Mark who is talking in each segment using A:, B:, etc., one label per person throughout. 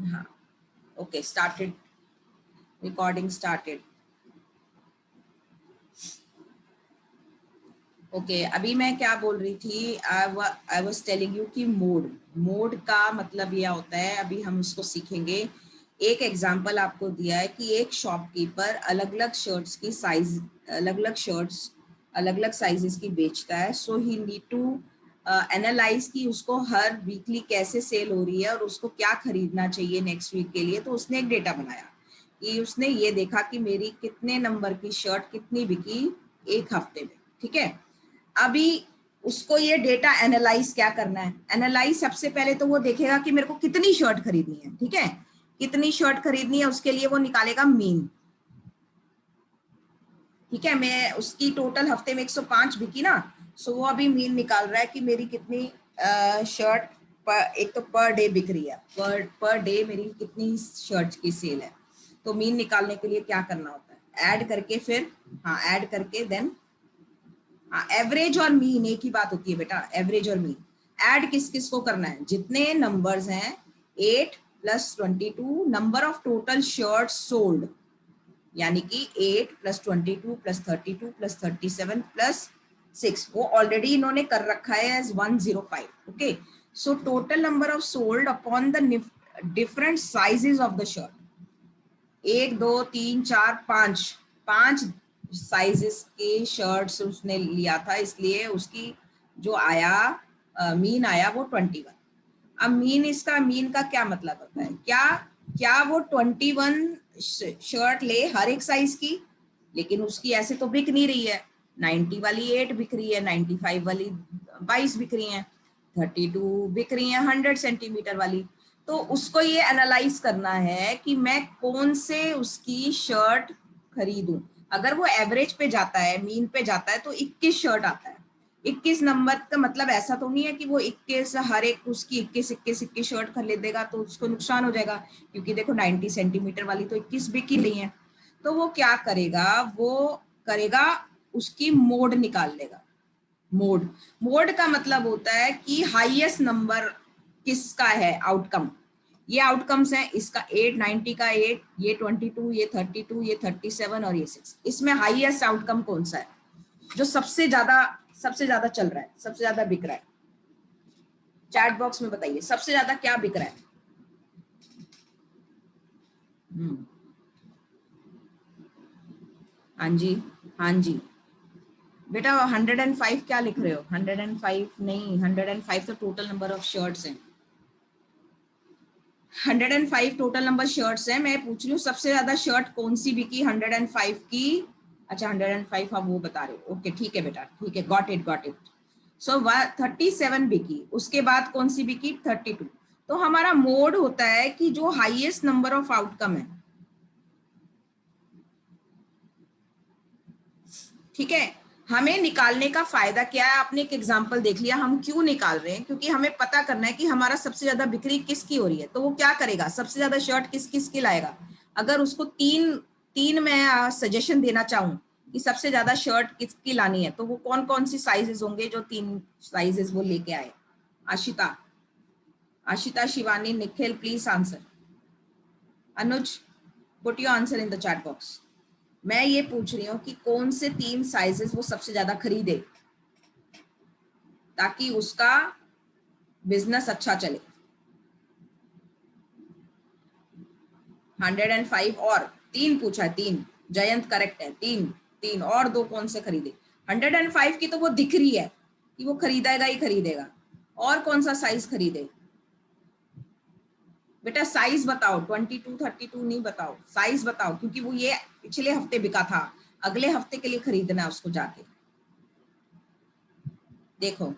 A: हाँ, okay, started, recording started. Okay, अभी मैं क्या बोल रही थी, आई वाज टेलिंग यू कि मोड का मतलब यह होता है, अभी हम उसको सीखेंगे। एक एग्जांपल आपको दिया है कि एक शॉपकीपर अलग अलग शर्ट्स की साइज, अलग अलग शर्ट्स अलग अलग साइजेस की बेचता है। सो ही नीड टू एनालाइज कि उसको हर वीकली कैसे सेल हो रही है और उसको क्या खरीदना चाहिए नेक्स्ट वीक के लिए। तो उसने एक डेटा बनाया कि उसने ये देखा कि मेरी कितने नंबर की शर्ट कितनी बिकी एक हफ्ते में। ठीक है, अभी उसको ये डेटा एनालाइज क्या करना है, एनालाइज सबसे पहले तो वो देखेगा कि मेरे को कितनी शर्ट खरीदनी है। ठीक है, कितनी शर्ट खरीदनी है उसके लिए वो निकालेगा मीन। ठीक है, मैं उसकी टोटल हफ्ते में 105 बिकी ना, सो वो अभी मीन निकाल रहा है कि मेरी कितनी शर्ट पर, एक तो पर डे बिक रही है, पर डे मेरी कितनी शर्ट की सेल है। तो मीन निकालने के लिए क्या करना होता है, ऐड करके फिर, हाँ ऐड करके देन, हाँ एवरेज और मीन एक ही बात होती है बेटा, एवरेज और मीन। ऐड किस किस को करना है, जितने नंबर्स हैं 8 + 22 number of total shirt sold, यानी कि 8 + 22 + 32 + 37 + 6, वो ऑलरेडी इन्होंने कर रखा है as 105। Okay, so total number of sold upon the different sizes of the shirt, 1 2 3 4 5, 5 sizes के शर्ट्स उसने लिया था, इसलिए उसकी जो आया मीन आया वो 21। अब मीन, इसका मीन का क्या मतलब होता है, क्या क्या वो 21 शर्ट ले हर एक साइज की, लेकिन उसकी ऐसे तो बिक नहीं रही है। 90 वाली 8 बिक रही है, 95 वाली 22 बिक रही है, 32 बिक रही है 100 सेंटीमीटर वाली। तो उसको ये एनालाइज करना है कि मैं कौन से उसकी शर्ट खरीदूं। अगर वो एवरेज पे जाता है, मीन पे जाता है, तो 21 शर्ट आता है। 21 नंबर का मतलब ऐसा तो नहीं है कि वो 21 हर एक उसकी 21 शर्ट खरीदेगा तो उसको नुकसान हो जाएगा, क्योंकि देखो 90 सेंटीमीटर वाली तो 21 बिक ही नहीं है। तो वो क्या करेगा, वो करेगा उसकी मोड निकाल लेगा। मोड, मोड का मतलब होता है कि हाईएस्ट नंबर किसका है आउटकम। ये आउटकम्स हैं, इसका 8 90 का 8, ये 22, ये 32, ये 37 और ये 6। इसमें हाईएस्ट आउटकम कौन सा है, जो सबसे ज्यादा चल रहा है, सबसे ज्यादा बिक रहा है। चैट बॉक्स में बताइए सबसे ज्यादा क्या बिक रहा है। हाँ जी, हाँ जी बेटा, 105 क्या लिख रहे हो, 105 नहीं, 105 तो टोटल नंबर ऑफ शर्ट्स हैं। 105 टोटल नंबर शर्ट्स हैं, मैं पूछ रही हूँ सबसे ज्यादा शर्ट कौन सी बिकी 105 की। अच्छा 105 आप वो बता रहे हो, ओके ठीक है बेटा, ठीक है, गॉट इट गॉट इट। सो 37 बिकी, उसके बाद कौन सी बिकी 32। तो हमारा मोड होता है कि जो हाईएस्ट नंबर ऑफ आउटकम है। ठीक है, हमें निकालने का फायदा क्या है, आपने एक एग्जांपल देख लिया, हम क्यों निकाल रहे हैं, क्योंकि हमें पता करना है कि हमारा सबसे ज्यादा बिक्री किसकी हो रही है। तो वो क्या करेगा, सबसे ज्यादा शर्ट किस किस की लाएगा। अगर उसको तीन तीन मैं सजेशन देना चाहूँ कि सबसे ज्यादा शर्ट किसकी लानी है, तो वो कौन कौन सी साइजेस होंगे जो 3 साइजेस वो लेके आए। Ashita, Ashita, Shivani, Nikhil, please answer. Anuj, put your answer in the chat box. मैं ये पूछ रही हूँ कि कौन से 3 साइजेस वो सबसे ज्यादा खरीदे ताकि उसका बिजनेस अच्छा चले। 105 और 3 पूछा है, 3, जयंत करेक्ट है, 3 3 और 2 कौन से खरीदे। 105 की तो वो दिख रही है कि वो खरीदेगा ही खरीदेगा, और कौन सा साइज खरीदे बेटा, साइज बताओ, 22 32 नहीं, बताओ साइज बताओ, क्योंकि वो ये पिछले हफ्ते बिका था, अगले हफ्ते के लिए खरीदना है उसको जाके। देखो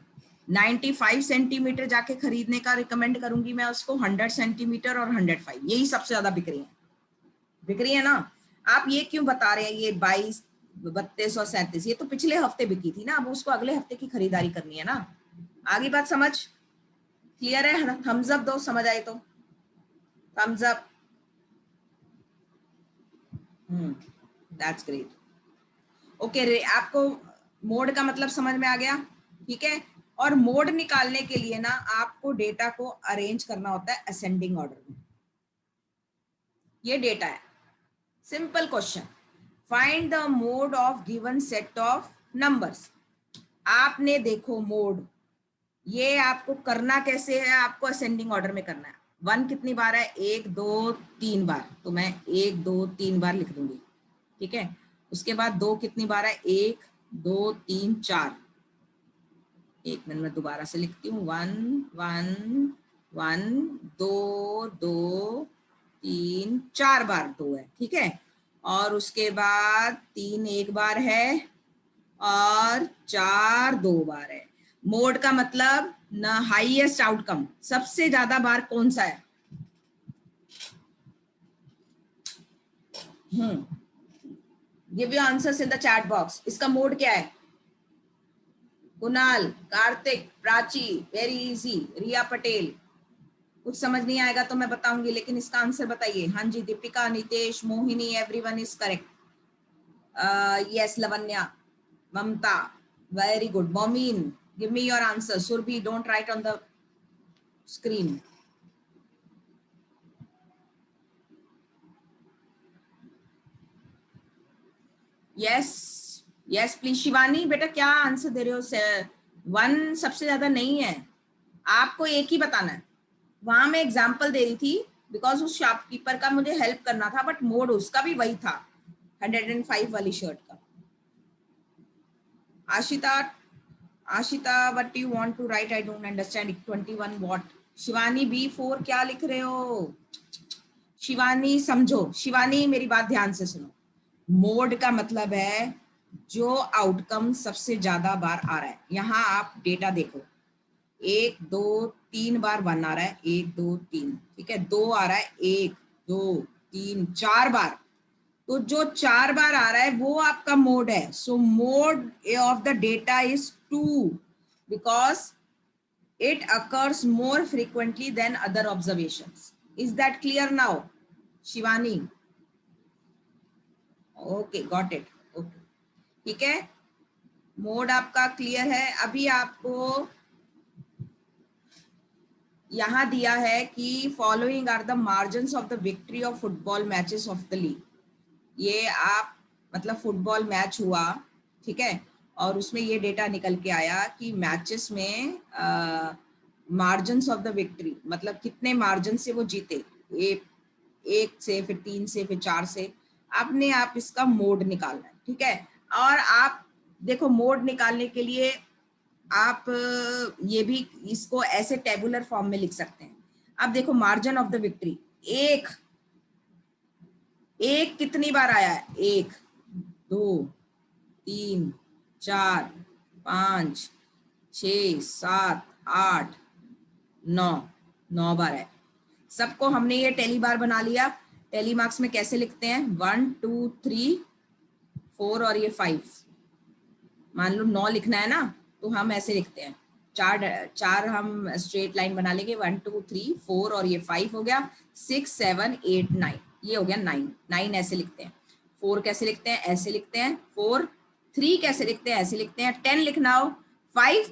A: 95 सेंटीमीटर जाके खरीदने का रिकमेंड करूंगी मैं उसको, 100 सेंटीमीटर और 105, यही सबसे ज्यादा बिक रही है ना। आप ये क्यों बता रहे हैं ये 22 32 और 37, ये तो पिछले हफ्ते बिकी थी ना, अब उसको अगले हफ्ते की खरीदारी करनी है ना। आगे बात समझ क्लियर है, थम्स अप दो समझ आए तो, thumbs up. That's great. Okay, आपको मोड का मतलब समझ में आ गया, ठीक है। और मोड निकालने के लिए ना आपको डेटा को अरेंज करना होता है असेंडिंग ऑर्डर में। ये डेटा है, simple question. Find the mode of given set of numbers. आपने देखो मोड, ये आपको करना कैसे है, आपको असेंडिंग ऑर्डर में करना है। 1 कितनी बार है, 1 2 3 बार, तो मैं 1 2 3 बार लिख दूंगी, ठीक है। उसके बाद 2 कितनी बार है, 1 2 3 4। एक मिनट में दोबारा से लिखती हूँ, 1 1 1 2 2 3 4 बार 2 है, ठीक है। और उसके बाद 3 एक बार है और 4 2 बार है। मोड का मतलब न हाईएस्ट आउटकम, सबसे ज्यादा बार कौन सा है। Give your answers in the chat box. इसका मोड क्या है। कुणाल, कार्तिक, प्राची, वेरी इजी, रिया पटेल। कुछ समझ नहीं आएगा तो मैं बताऊंगी, लेकिन इसका आंसर बताइए। हाँ जी, Deepika, Nitesh, Mohini, everyone is correct. Yes Lavanya, Mamta, very good. Momin, give me your answer. Surabhi, don't write on the screen. Yes yes please. Shivani बेटा क्या आंसर दे रहे हो। 1 सबसे ज्यादा नहीं है, आपको एक ही बताना है। वहां मैं एग्जांपल दे रही थी बिकॉज उस शॉपकीपर का मुझे हेल्प करना था, बट मोड उसका भी वही था, 105 वाली शर्ट का। Ashita, Ashita what you want to write, I don't understand. 21 what. Shivani B4 क्या लिख रहे हो। शिवानी समझो, शिवानी मेरी बात ध्यान से सुनो। मोड का मतलब है जो आउटकम सबसे ज्यादा बार आ रहा है। यहाँ आप डेटा देखो, 1 2 3 बार 1 आ रहा है, 1 2 3, ठीक है। 2 आ रहा है, 1 2 3 4 बार। तो जो 4 बार आ रहा है वो आपका मोड है। सो mode of the data is 2 because it occurs more frequently than other observations. Is that clear now, Shivani? Okay, got it. Okay, ठीक है, मोड आपका क्लियर है। अभी आपको यहां दिया है कि following are the margins of the victory of football matches of the league. ये आप मतलब फुटबॉल मैच हुआ, ठीक है, और उसमें ये डेटा निकल के आया कि मैचेस में मार्जिन्स ऑफ द विक्ट्री मतलब कितने मार्जिन से वो जीते, एक से, फिर 3 से, फिर 4 से। आपने आप इसका मोड निकालना है, ठीक है। और आप देखो मोड निकालने के लिए आप ये भी इसको ऐसे टेबुलर फॉर्म में लिख सकते हैं। अब देखो मार्जिन ऑफ द विक्ट्री, एक एक कितनी बार आया है, 1 2 3 4 5 6 7 8 9, 9 बार है। सबको हमने ये टेली बार बना लिया। टेली मार्क्स में कैसे लिखते हैं, 1 2 3 4 और ये 5। मान लो 9 लिखना है ना, तो हम ऐसे लिखते हैं, चार चार हम स्ट्रेट लाइन बना लेंगे, 1 2 3 4 और ये 5 हो गया, 6 7 8 9, ये हो गया 9। 9 ऐसे लिखते हैं। 4 कैसे लिखते हैं, ऐसे लिखते हैं। 4 3 कैसे लिखते हैं, ऐसे लिखते हैं। 10 लिखना हो, 5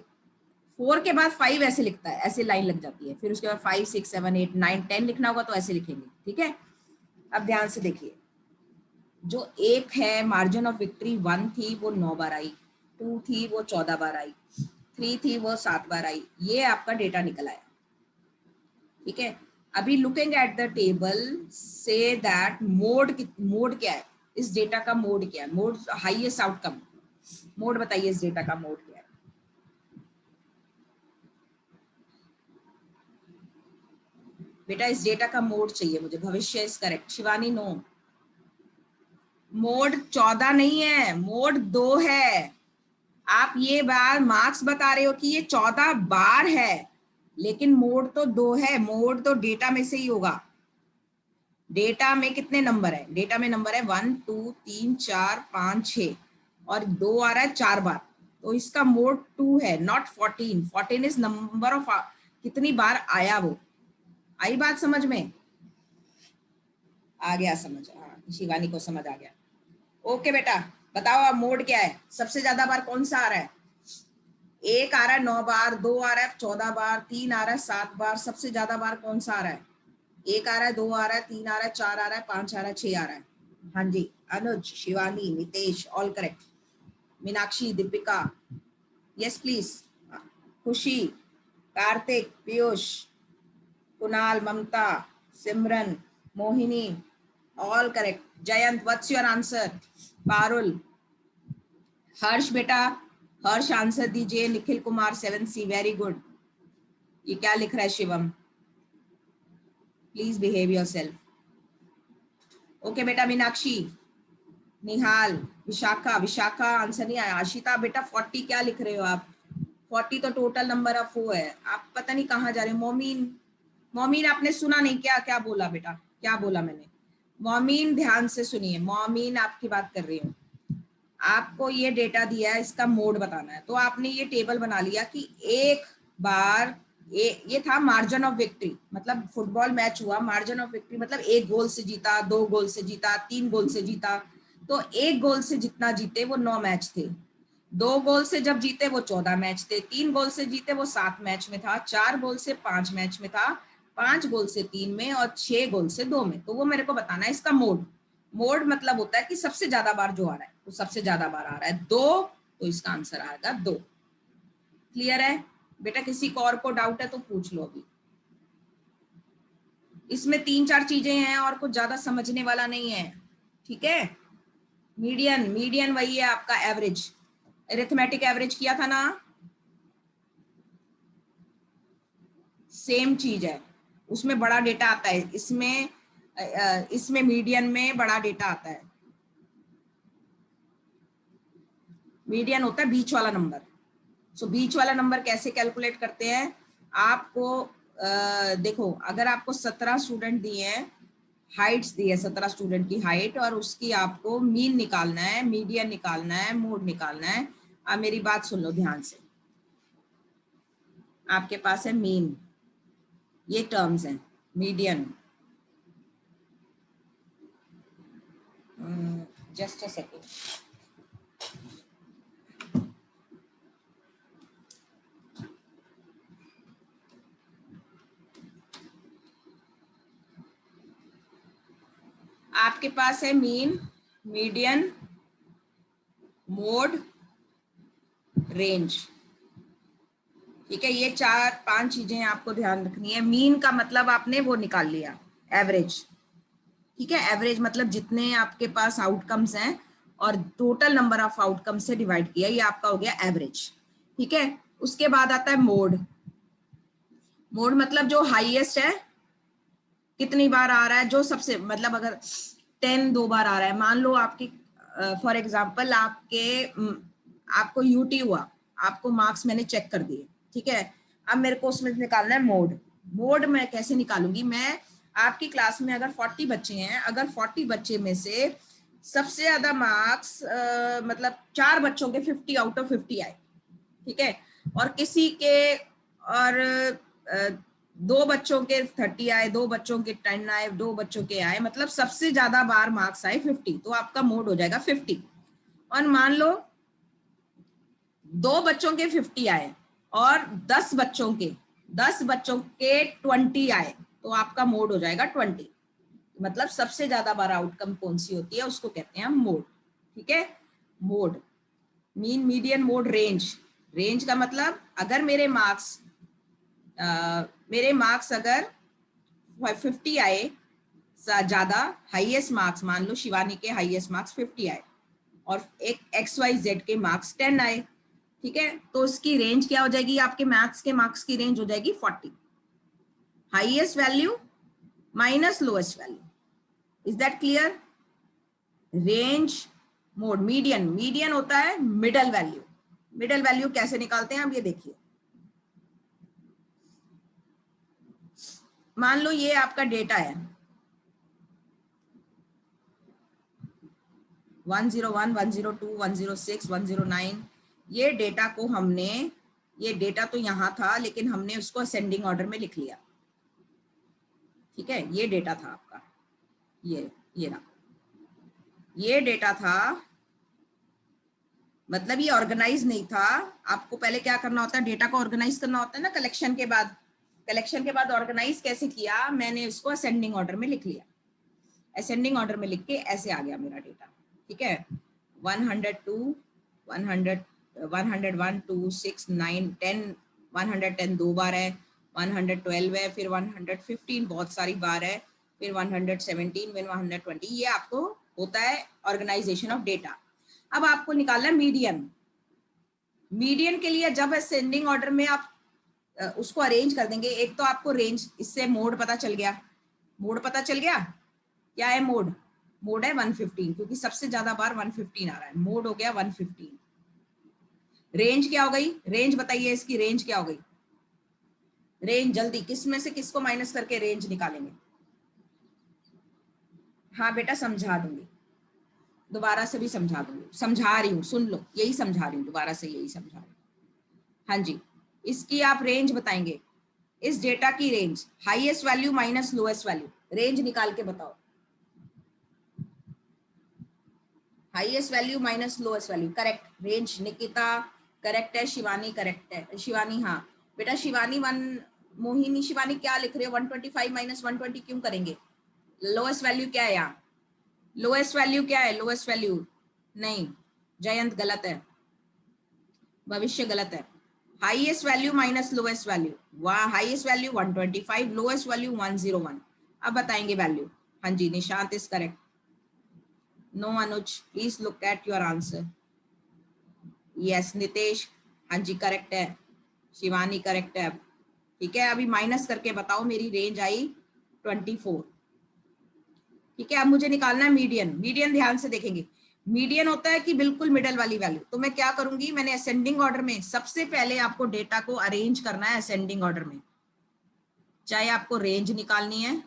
A: 4 के बाद 5 ऐसे लिखता है, ऐसे लाइन लग जाती है। फिर उसके बाद 5 6 7 8 9 10 लिखना होगा तो ऐसे लिखेंगे, ठीक है। अब ध्यान से देखिए, जो एक है मार्जिन ऑफ विक्ट्री 1 थी वो 9 बार आई, 2 थी वो 14 बार आई, 3 थी वो 7 बार आई। ये आपका डेटा निकल आया, ठीक है। अभी looking at the table say that mode क्या है, इस डेटा का मोड क्या है, मोड हाईएस्ट आउटकम। मोड बताइए इस डेटा का मोड क्या है। बेटा इस डेटा का मोड चाहिए मुझे। Bhavishya is correct. Shivani no, mode 14 नहीं है, मोड 2 है। आप ये बार मार्क्स बता रहे हो कि ये 14 बार है, लेकिन मोड तो 2 है। मोड तो डेटा में से ही होगा। डेटा में कितने नंबर है, डेटा में नंबर है 1 2 3 4 5 6 और 2 आ रहा है 4 बार, तो इसका मोड 2 है, नॉट 14। 14 इज नंबर ऑफ कितनी बार आया वो। आई बात समझ में, आ गया समझ। हाँ शिवानी को समझ आ गया। ओके बेटा बताओ अब मोड क्या है, सबसे ज्यादा बार कौन सा आ रहा है। 1 आ रहा है 9 बार, 2 आ रहा है 14 बार, 3 आ रहा है 7 बार, सबसे ज्यादा बार कौन सा आ रहा है। 1 आ रहा है, 2 आ रहा है, 3 आ रहा है, 4 आ रहा है, 5 आ रहा है, 6 आ रहा है। हाँ जी, Anuj, Shivani, Nitesh, all correct. Meenakshi, Deepika, yes please. Khushi, Kartik, Piyush, Kunal, Mamta, Simran, Mohini, all correct. Jayant, what's your answer? Parul, Harsh बेटा, हर्ष आंसर दीजिए। Nikhil Kumar 7C, very good. ये क्या लिख रहा है Shivam? Please behave yourself. Okay बेटा। मीनाक्षी, निहाल, विशाखा, विशाखा आंसर नहीं आया। आशिता बेटा 40 क्या लिख रहे हो आप? 40 तो टोटल नंबर ऑफ वो है, आप पता नहीं कहाँ जा रहे हो। मोमीन, मोमीन आपने सुना नहीं क्या? क्या बोला बेटा? क्या बोला मैंने? मोमीन ध्यान से सुनिए, मोमीन आपकी बात कर रही हूँ। आपको ये डेटा दिया है, इसका मोड बताना है, तो आपने ये टेबल बना लिया कि एक बार ये था मार्जिन ऑफ विक्ट्री, मतलब फुटबॉल मैच हुआ, मार्जिन ऑफ विक्ट्री मतलब 1 गोल से जीता, 2 गोल से जीता, 3 गोल से जीता। तो 1 गोल से जितना जीते वो 9 मैच थे, 2 गोल से जब जीते वो 14 मैच थे, 3 गोल से जीते वो 7 मैच में था, 4 गोल से 5 मैच में था, 5 गोल से 3 में, और 6 गोल से 2 में। तो वो मेरे को बताना है इसका मोड। मोड मतलब होता है कि सबसे ज्यादा बार जो आ रहा है, तो सबसे ज्यादा बार आ रहा है 2, तो इसका आंसर आएगा 2। क्लियर है बेटा? किसी को और को डाउट है तो पूछ लो अभी। इसमें 3-4 चीजें हैं और कुछ ज्यादा समझने वाला नहीं है, ठीक है। मीडियन, मीडियन वही है आपका एवरेज। अरिथमेटिक एवरेज किया था ना, सेम चीज है। उसमें बड़ा डेटा आता है, इसमें मीडियन में बड़ा डेटा आता है। मीडियन होता है बीच वाला नंबर। सो बीच वाला नंबर कैसे कैलकुलेट करते हैं? आपको देखो, अगर आपको 17 स्टूडेंट दिए हैं, हाइट्स दी है 17 स्टूडेंट की हाइट, और उसकी आपको मीन निकालना है, मीडियन निकालना है, मोड निकालना है। अब मेरी बात सुन लो ध्यान से। आपके पास है मीन, ये टर्म्स हैं, मीडियन, जस्ट अ सेकेंड। आपके पास है मीन, मीडियन, मोड, रेंज, ठीक है। ये 4-5 चीजें आपको ध्यान रखनी है। मीन का मतलब आपने वो निकाल लिया, एवरेज, ठीक है। एवरेज मतलब जितने आपके पास आउटकम्स हैं और टोटल नंबर ऑफ आउटकम से डिवाइड किया, ये आपका हो गया एवरेज, ठीक है। उसके बाद आता है मोड। मोड मतलब जो हाईएस्ट है, कितनी बार आ रहा है, जो सबसे मतलब अगर 10 2 बार आ रहा है, मान लो आपकी फॉर एग्जांपल आपको यूटी हुआ, आपको मार्क्स मैंने चेक कर दिए, ठीक है। अब मेरे को उसमें निकालना है मोड। मोड मैं कैसे निकालूंगी? मैं आपकी क्लास में अगर 40 बच्चे हैं, अगर 40 बच्चे में से सबसे ज्यादा मार्क्स मतलब 4 बच्चों के 50 आउट ऑफ 50 आए, ठीक है, और किसी के और 2 बच्चों के 30 आए, 2 बच्चों के 10 आए, 2 बच्चों के आए, मतलब सबसे ज्यादा बार मार्क्स आए 50, तो आपका मोड हो जाएगा 50। और मान लो 2 बच्चों के 50 आए और 10 बच्चों के 20 आए, तो आपका मोड हो जाएगा 20। मतलब सबसे ज्यादा बार आउटकम कौन सी होती है, उसको कहते हैं मोड, ठीक है। Mode, mean, median, mode, range. Range का मतलब अगर मेरे मार्क्स अगर 50 आए ज्यादा, हाईएस्ट मार्क्स, मान लो शिवानी के हाईएस्ट मार्क्स 50 आए और एक XYZ के मार्क्स 10 आए, ठीक है, तो उसकी रेंज क्या हो जाएगी? आपके मैथ्स के मार्क्स की रेंज हो जाएगी 40, highest value minus lowest value. Is that clear? Range, mode, median, median होता है मिडल वैल्यू। मिडल वैल्यू कैसे निकालते हैं आप ये देखिए। मान लो ये आपका डेटा है 101, 102, 106, 109। ये डेटा को हमने, ये डेटा तो यहाँ था लेकिन हमने उसको असेंडिंग ऑर्डर में लिख लिया, ठीक है। ये डेटा था आपका, ये रहा, ये डेटा था, मतलब ये ऑर्गेनाइज नहीं था। आपको पहले क्या करना होता है? डेटा को ऑर्गेनाइज करना होता है ना कलेक्शन के बाद। कलेक्शन के बाद ऑर्गेनाइज कैसे किया, मैंने इसको असेंडिंग ऑर्डर में लिख लिया। असेंडिंग ऑर्डर में लिख के ऐसे आ गया मेरा डेटा, ठीक है। 102, 100, 101, 2, 6, 9, 10, 110 दो बार है, 112 है, फिर 115 बहुत सारी बार है, फिर 117, फिर 120। ये आपको होता है ऑर्गेनाइजेशन ऑफ डेटा। अब आपको निकालना है मीडियन। मीडियन के लिए जब असेंडिंग ऑर्डर में आप उसको अरेंज कर देंगे, एक तो आपको रेंज, इससे मोड पता चल गया, मोड पता चल गया। क्या है मोड? मोड है 115, क्योंकि सबसे ज्यादा बार 115 आ रहा है, मोड हो गया 115। रेंज क्या हो गई? रेंज बताइए इसकी, रेंज क्या हो गई? रेंज जल्दी, किस में से किसको माइनस करके रेंज निकालेंगे? हाँ बेटा समझा दूंगी, दोबारा से भी समझा दूंगी, समझा रही हूँ, सुन लो, यही समझा रही हूँ, दोबारा से यही समझा रही हूँ। हाँ जी, इसकी आप रेंज बताएंगे, इस डेटा की range, highest value minus lowest value, range निकाल के बताओ। Highest value minus lowest value, correct. Range Nikita correct है, शिवानी करेक्ट है, शिवानी हाँ बेटा, शिवानी मोहिनी, शिवानी क्या लिख रहे हो? 125 माइनस 120 क्यों करेंगे? लोएस्ट वैल्यू क्या है यहाँ? लोएस्ट वैल्यू क्या है? लोएस्ट वैल्यू नहीं, जयंत गलत है, भविष्य गलत है। Highest value minus lowest value, highest value 125, lowest value 101। अब बताएंगे वैल्यू। हाँ जी, Nishant is correct. No Anuj, please look at your answer. Yes Nitesh, हाँ जी करेक्ट है। शिवानी करेक्ट है। ठीक है, अभी माइनस करके बताओ, मेरी रेंज आई 24। ठीक है, अब मुझे निकालना है मीडियन। मीडियन ध्यान से देखेंगे, मीडियन होता है कि बिल्कुल मिडल वाली वैल्यू। तो मैं क्या करूंगी, मैंने असेंडिंग ऑर्डर में सबसे पहले आपको डेटा को अरेंज करना है असेंडिंग ऑर्डर में। चाहे आपको रेंज निकालनी है,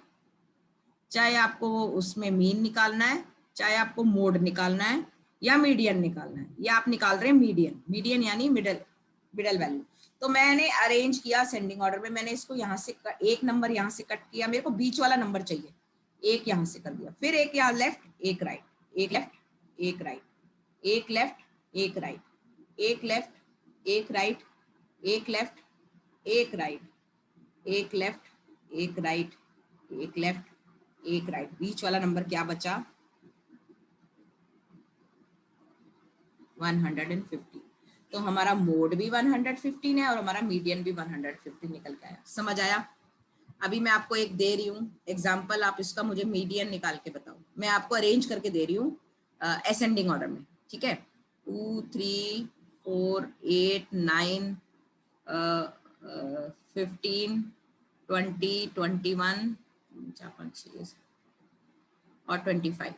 A: चाहे आपको उसमें मीन निकालना है, चाहे आपको मोड निकालना है या मीडियन निकालना है, या आप निकाल रहे हैं मीडियन। मीडियन यानी मिडल, मिडल वैल्यू। तो मैंने अरेंज किया असेंडिंग ऑर्डर में, मैंने इसको यहाँ से एक नंबर यहाँ से कट किया, मेरे को बीच वाला नंबर चाहिए, एक यहाँ से कर दिया, फिर एक यहाँ लेफ्ट, एक राइट, एक लेफ्ट, एक राइट, एक लेफ्ट, एक राइट, एक लेफ्ट, एक राइट, एक लेफ्ट, एक राइट, एक लेफ्ट, एक राइट, एक लेफ्ट, एक राइट। बीच वाला नंबर क्या बचा? 150। तो हमारा मोड भी 115 है और हमारा मीडियन भी 115 निकल के आया। समझ आया? अभी मैं आपको एक दे रही हूँ एग्जाम्पल, आप इसका मुझे मीडियन निकाल के बताओ। मैं आपको अरेंज करके दे रही हूँ असेंडिंग ऑर्डर में, ठीक है। 2, 3, 4, 8, 9, 15, 20, 21, 4, 5, 6 और 25,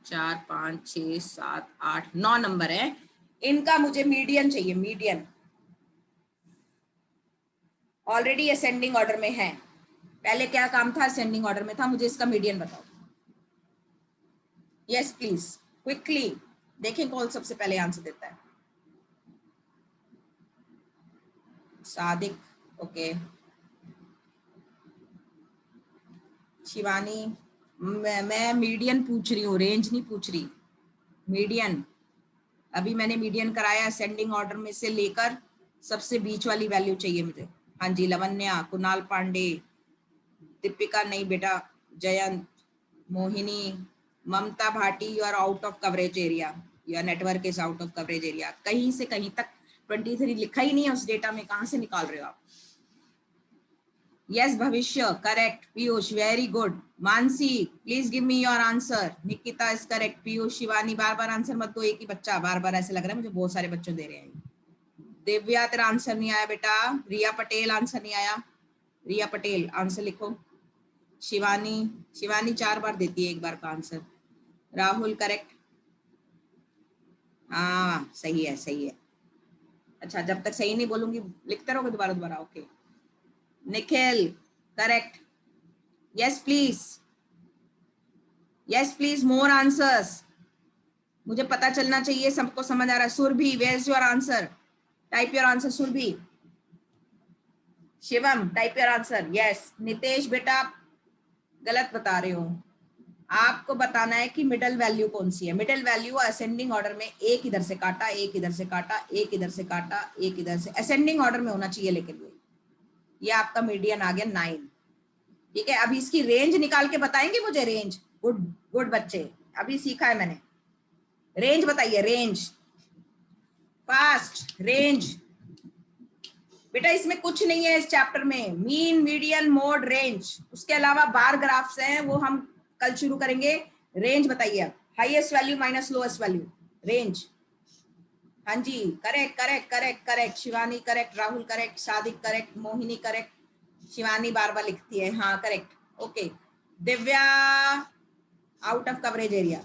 A: 4, 5, 6, 7, 8, 9 नंबर है। इनका मुझे मीडियन चाहिए, मीडियन। ऑलरेडी असेंडिंग ऑर्डर में है, पहले क्या काम था? असेंडिंग ऑर्डर में था, मुझे इसका मीडियन बताओ। यस प्लीज, क्विकली देखें कौन सबसे पहले आंसर देता है। सादिक, ओके। शिवानी, मैं मीडियन पूछ रही हूँ, रेंज नहीं पूछ रही, मीडियन। अभी मैंने मीडियन कराया, असेंडिंग ऑर्डर में से लेकर सबसे बीच वाली वैल्यू चाहिए मुझे। हाँ जी, लवन्या, कुणाल पांडे, दीपिका नहीं बेटा, Jayant, Mohini, Mamta Bhati, you are out of coverage area, your network is out of coverage area. कहीं से कहीं तक 23 लिखा ही नहीं है उस डेटा में, कहाँ से निकाल रहे हो आप? यस भविष्य correct, Piyush very good, Mansi please give me your answer, Nikita is correct, Piyush, Shivani बार बार आंसर मत दो, एक ही बच्चा बार बार, ऐसे लग रहा है मुझे बहुत सारे बच्चों दे रहे हैं। दिव्या तेरा आंसर नहीं आया बेटा, रिया पटेल आंसर नहीं आया, रिया पटेल आंसर लिखो। शिवानी, शिवानी 4 बार देती है एक बार का आंसर। राहुल करेक्ट, हाँ सही है, सही है। अच्छा, जब तक सही नहीं बोलूंगी लिखते रहोगे दोबारा दोबारा, okay. Nikhil correct, yes please, yes please, more answers, मुझे पता चलना चाहिए सबको समझ आ रहा है। Surabhi, where is your answer? Type your answer Surabhi. Shivam type your answer, yes. Nitesh बेटा गलत बता रहे हो, आपको बताना है कि मिडल वैल्यू कौन सी है। मिडल वैल्यू असेंडिंग ऑर्डर में, एक इधर से काटा, एक इधर से काटा, एक इधर से काटा, एक इधर से, असेंडिंग ऑर्डर में होना चाहिए। लेकिन ये आपका मीडियन आ गया 9। ठीक है, अभी इसकी रेंज निकाल के बताएंगे मुझे। रेंज, गुड गुड बच्चे, अभी सीखा है मैंने। रेंज बताइए, रेंज फास्ट। रेंज बेटा इसमें कुछ नहीं है इस चैप्टर में, मीन मीडियन मोड रेंज, उसके अलावा बार ग्राफ्स हैं वो हम कल शुरू करेंगे। रेंज बताइए अब, highest value minus lowest value, range. हाँ जी, correct correct correct correct, Shivani correct, Rahul correct, Sadiq correct, Mohini correct, Shivani बार बार लिखती है, हाँ correct, okay. Divya out of coverage area,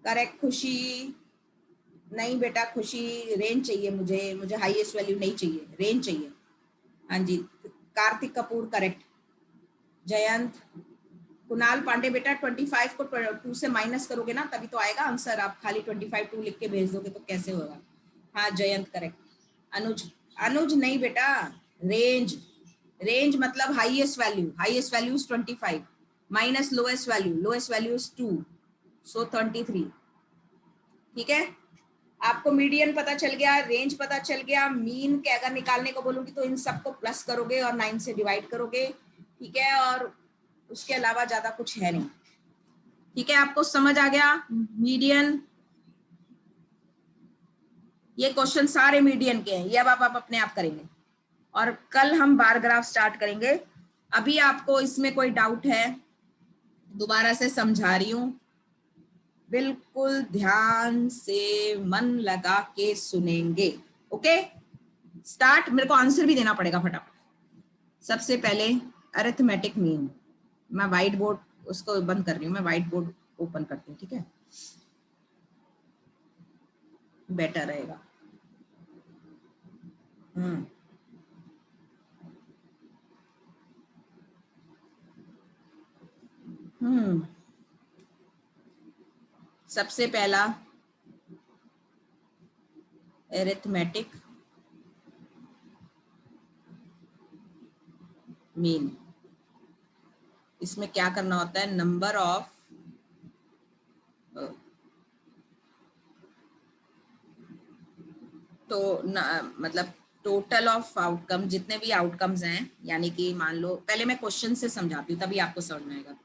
A: correct. Khushi नहीं बेटा, खुशी रेंज चाहिए मुझे, मुझे हाईएस्ट वैल्यू नहीं चाहिए, रेंज चाहिए। हाँ जी, कार्तिक कपूर करेक्ट। जयंत, कुणाल पांडे बेटा 25 को 2 से माइनस करोगे ना तभी तो आएगा आंसर, आप खाली 25 2 लिख के भेज दोगे तो कैसे होगा। हाँ जयंत करेक्ट। अनुज, अनुज नहीं बेटा, रेंज, रेंज मतलब highest value, highest value is 25 minus lowest value, lowest value is 2, सो 23। ठीक है, आपको मीडियन पता चल गया, रेंज पता चल गया। मीन के अगर निकालने को बोलूंगी तो इन सबको प्लस करोगे और 9 से डिवाइड करोगे। ठीक है, और उसके अलावा ज्यादा कुछ है नहीं। ठीक है, आपको समझ आ गया मीडियन। ये क्वेश्चन सारे मीडियन के हैं, ये अब आप अपने आप करेंगे और कल हम बार ग्राफ स्टार्ट करेंगे। अभी आपको इसमें कोई डाउट है, दोबारा से समझा रही हूँ, बिल्कुल ध्यान से मन लगा के सुनेंगे। Okay, start. मेरे को आंसर भी देना पड़ेगा फटाफट। सबसे पहले अरिथमेटिक मीन, मैं व्हाइट बोर्ड उसको बंद कर रही हूँ, मैं व्हाइट बोर्ड ओपन करती हूँ। ठीक है, बेटर रहेगा। सबसे पहला अरिथमेटिक मीन, इसमें क्या करना होता है, नंबर ऑफ तो मतलब टोटल ऑफ आउटकम, जितने भी आउटकम्स हैं, यानी कि मान लो, पहले मैं क्वेश्चन से समझाती हूँ तभी आपको समझ में आएगा।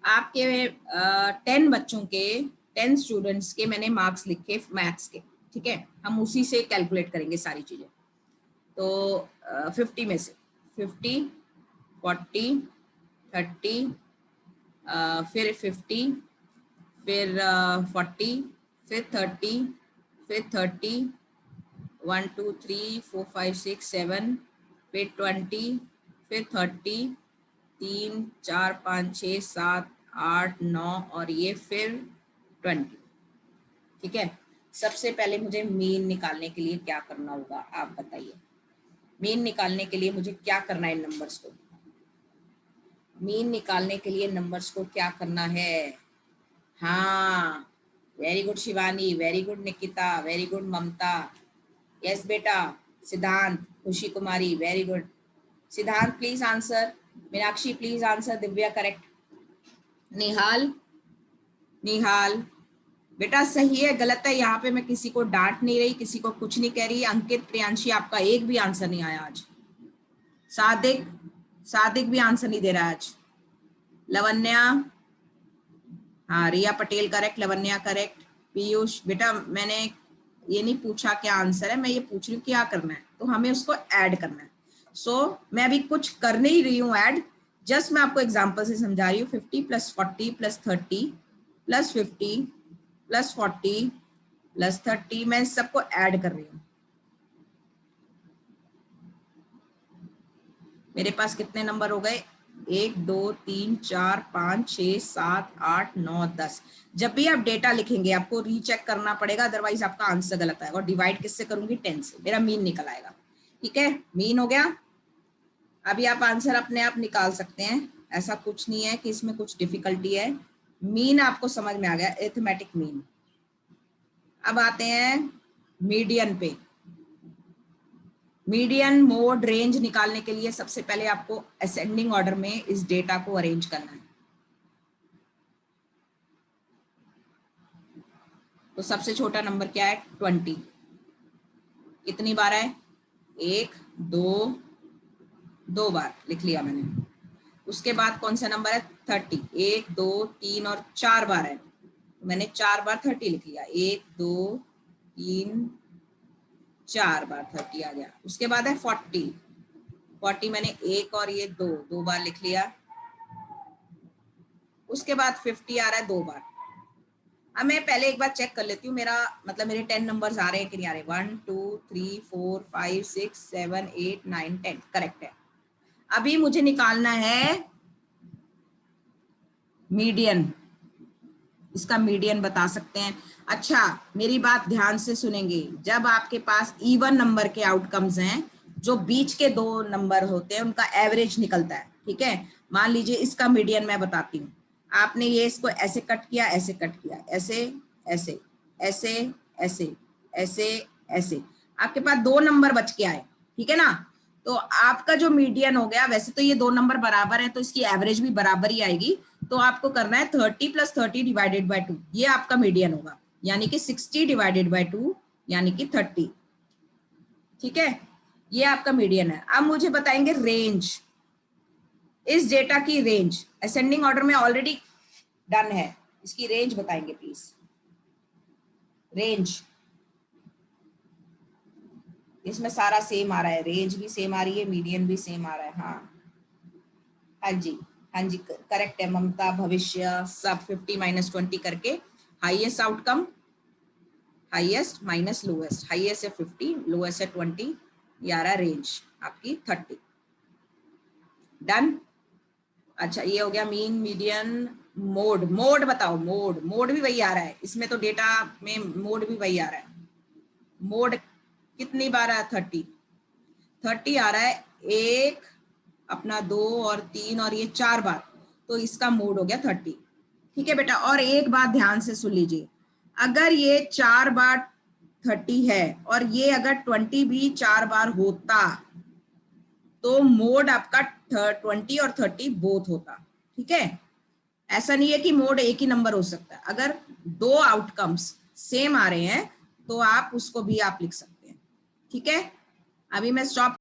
A: आपके 10 बच्चों के, 10 स्टूडेंट्स के मैंने मार्क्स लिखे मैथ्स के। ठीक है, हम उसी से कैलकुलेट करेंगे सारी चीजें। तो 50 में से 50, 40, 30, फिर 50, फिर 40, फिर 30, फिर 30, 1 2 3 4 5 6 7, फिर 20, फिर 30, 3 4 5 6 7 8 9 और ये फिर 20। ठीक है, सबसे पहले मुझे मीन निकालने के लिए क्या करना होगा आप बताइए। मीन निकालने के लिए मुझे क्या करना है, नंबर्स को मीन निकालने के लिए नंबर्स को क्या करना है। हाँ, very good Shivani, very good Nikita, very good Mamta, yes बेटा। Siddhant, Khushi Kumari, very good. Siddhant please answer, Meenakshi please answer, Divya correct, Nihal, Nihal बेटा सही है गलत है, यहाँ पे मैं किसी को डांट नहीं रही, किसी को कुछ नहीं कह रही। अंकित, प्रियांशी, आपका एक भी आंसर नहीं आया आज। सादिक, सादिक भी आंसर नहीं दे रहा आज। लवन्या, हाँ रिया पटेल करेक्ट, लवन्या करेक्ट। पीयूष बेटा मैंने ये नहीं पूछा क्या आंसर है, मैं ये पूछ रही हूँ क्या करना है, तो हमें उसको ऐड करना है। मैं अभी कुछ कर नहीं रही हूँ ऐड, जस्ट मैं आपको एग्जांपल से समझा रही हूँ। 50 + 40 + 30 + 50 + 40 + 30, मैं सबको ऐड कर रही हूँ। मेरे पास कितने नंबर हो गए, 1 2 3 4 5 6 7 8 9 10। जब भी आप डेटा लिखेंगे आपको रीचेक करना पड़ेगा, अदरवाइज आपका आंसर गलत आएगा। और डिवाइड किससे करूंगी, 10 से, मेरा मीन निकल आएगा। ठीक है, मीन हो गया। अभी आप आंसर अपने आप निकाल सकते हैं, ऐसा कुछ नहीं है कि इसमें कुछ डिफिकल्टी है। मीन आपको समझ में आ गया, अरिथमेटिक मीन। अब आते हैं मीडियन पे। मीडियन मोड रेंज निकालने के लिए सबसे पहले आपको असेंडिंग ऑर्डर में इस डेटा को अरेंज करना है। तो सबसे छोटा नंबर क्या है 20। कितनी बार है 1 2 2 बार लिख लिया मैंने। उसके बाद कौन सा नंबर है 30। 1 2 3 और 4 बार है, तो मैंने 4 बार 30 लिख लिया। 1 2 3 4 बार 30 आ गया। उसके बाद है 40 मैंने 1 और ये 2 बार लिख लिया। उसके बाद 50 आ रहा है 2 बार। अब मैं पहले एक बार चेक कर लेती हूँ मेरा मतलब मेरे 10 नंबर्स आ रहे हैं कि नहीं आ रहे। 1 2 3 4 5 6 7 8 9 10 करेक्ट है। अभी मुझे निकालना है मीडियन। इसका मीडियन बता सकते हैं। अच्छा मेरी बात ध्यान से सुनेंगे, जब आपके पास इवन नंबर के आउटकम्स हैं, जो बीच के 2 नंबर होते हैं उनका एवरेज निकलता है, ठीक है। मान लीजिए इसका मीडियन मैं बताती हूँ। आपने ये इसको ऐसे कट किया, ऐसे कट किया, ऐसे ऐसे ऐसे ऐसे ऐसे ऐसे, आपके पास 2 नंबर बच के आए, ठीक है ना। तो आपका जो मीडियन हो गया, वैसे तो ये 2 नंबर बराबर है तो इसकी एवरेज भी बराबर ही आएगी। तो आपको करना है 30 + 30 डिवाइडेड बाय 2, ये आपका मीडियन होगा, यानी कि 60 डिवाइडेड बाय 2 यानी कि 30, ठीक है। ये आपका मीडियन है। अब मुझे बताएंगे रेंज। इस डेटा की रेंज असेंडिंग ऑर्डर में ऑलरेडी डन है, इसकी रेंज बताएंगे प्लीज। रेंज इसमें सारा सेम आ रहा है, रेंज भी सेम आ रही है, मीडियन भी सेम आ रहा है। हाँ हाँ जी, हाँ जी करेक्ट है ममता, भविष्य सब 50 - 20 करके highest outcome, highest minus lowest, highest है 50, लोएस्ट है 20, ये आ रहा है रेंज आपकी 30। डन। अच्छा ये हो गया मीन, मीडियन, मोड। मोड बताओ, मोड। मोड भी वही आ रहा है इसमें, तो डेटा में मोड भी वही आ रहा है। मोड कितनी बार है 30 आ रहा है, 1 अपना 2 और 3 और ये 4 बार, तो इसका मोड हो गया 30, ठीक है बेटा। और एक बात ध्यान से सुन लीजिए, अगर ये 4 बार 30 है और ये अगर 20 भी 4 बार होता तो मोड आपका 20 और 30 बोथ होता, ठीक है। ऐसा नहीं है कि मोड एक ही नंबर हो सकता है, अगर 2 आउटकम्स सेम आ रहे हैं तो आप उसको भी आप लिख सकते हैं, ठीक है। अभी मैं स्टॉप